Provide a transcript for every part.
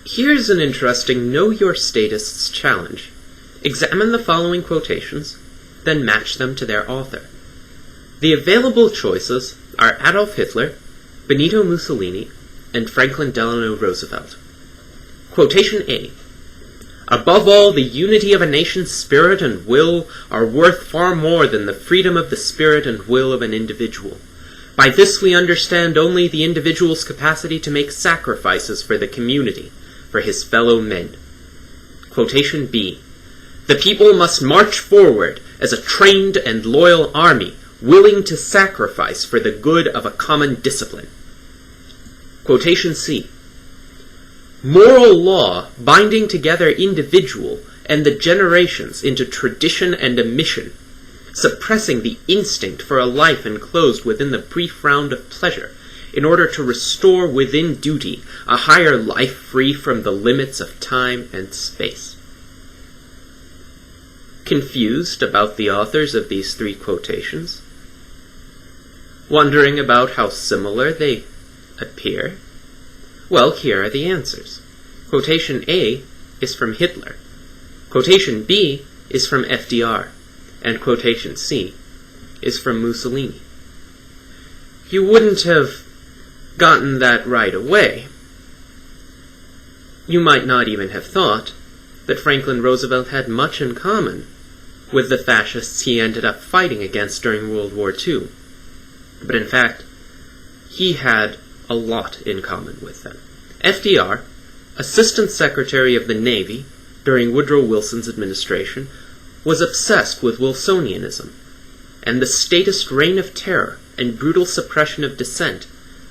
Here's an interesting Know Your Statists challenge. Examine the following quotations, then match them to their author. The available choices are Adolf Hitler, Benito Mussolini, and Franklin Delano Roosevelt. Quotation A. Above all, the unity of a nation's spirit and will are worth far more than the freedom of the spirit and will of an individual. By this we understand only the individual's capacity to make sacrifices for the community, for his fellow men. Quotation B. The people must march forward as a trained and loyal army, willing to sacrifice for the good of a common discipline. Quotation C. Moral law binding together individual and the generations into tradition and a mission, suppressing the instinct for a life enclosed within the brief round of pleasure, in order to restore within duty a higher life free from the limits of time and space. Confused about the authors of these three quotations? Wondering about how similar they appear? Well, here are the answers. Quotation A is from Hitler. Quotation B is from FDR. And quotation C is from Mussolini. You wouldn't have gotten that right away. You might not even have thought that Franklin Roosevelt had much in common with the fascists he ended up fighting against during World War II. But in fact, he had a lot in common with them. FDR, Assistant Secretary of the Navy during Woodrow Wilson's administration, was obsessed with Wilsonianism and the statist reign of terror and brutal suppression of dissent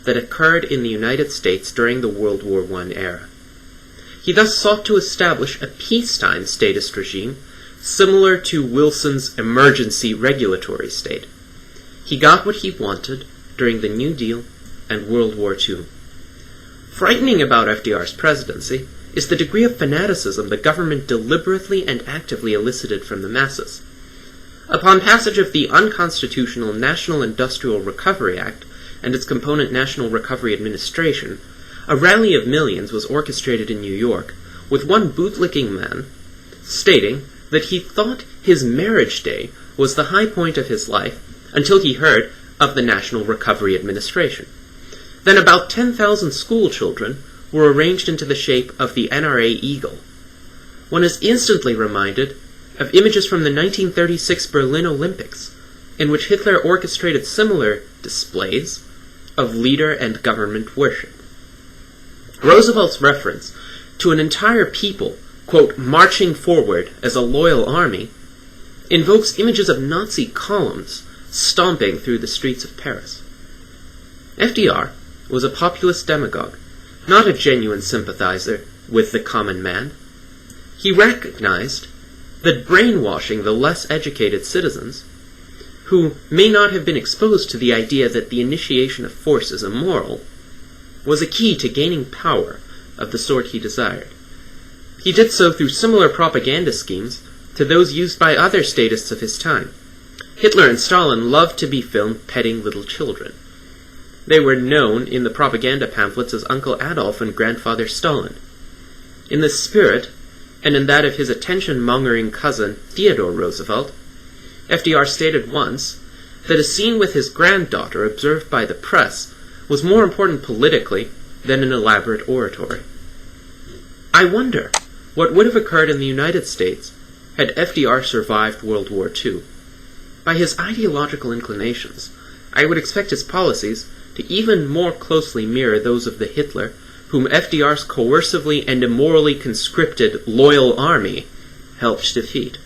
that occurred in the United States during the World War I era. He thus sought to establish a peacetime statist regime similar to Wilson's emergency regulatory state. He got what he wanted during the New Deal and World War II. Frightening about FDR's presidency is the degree of fanaticism the government deliberately and actively elicited from the masses. Upon passage of the unconstitutional National Industrial Recovery Act and its component National Recovery Administration, a rally of millions was orchestrated in New York, with one bootlicking man stating that he thought his marriage day was the high point of his life until he heard of the National Recovery Administration. Then about 10,000 school children were arranged into the shape of the NRA eagle. One is instantly reminded of images from the 1936 Berlin Olympics, in which Hitler orchestrated similar displays of leader and government worship. Roosevelt's reference to an entire people, quote, marching forward as a loyal army, invokes images of Nazi columns stomping through the streets of Paris. FDR was a populist demagogue, not a genuine sympathizer with the common man. He recognized that brainwashing the less educated citizens, who may not have been exposed to the idea that the initiation of force is immoral, was a key to gaining power of the sort he desired. He did so through similar propaganda schemes to those used by other statists of his time. Hitler and Stalin loved to be filmed petting little children. They were known in the propaganda pamphlets as Uncle Adolf and Grandfather Stalin. In this spirit, and in that of his attention-mongering cousin Theodore Roosevelt, FDR stated once that a scene with his granddaughter observed by the press was more important politically than an elaborate oratory. I wonder what would have occurred in the United States had FDR survived World War II. By his ideological inclinations, I would expect his policies to even more closely mirror those of the Hitler whom FDR's coercively and immorally conscripted loyal army helped defeat.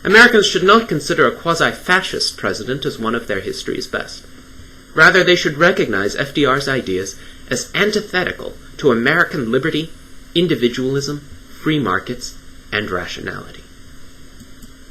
Americans should not consider a quasi-fascist president as one of their history's best. Rather, they should recognize FDR's ideas as antithetical to American liberty, individualism, free markets, and rationality.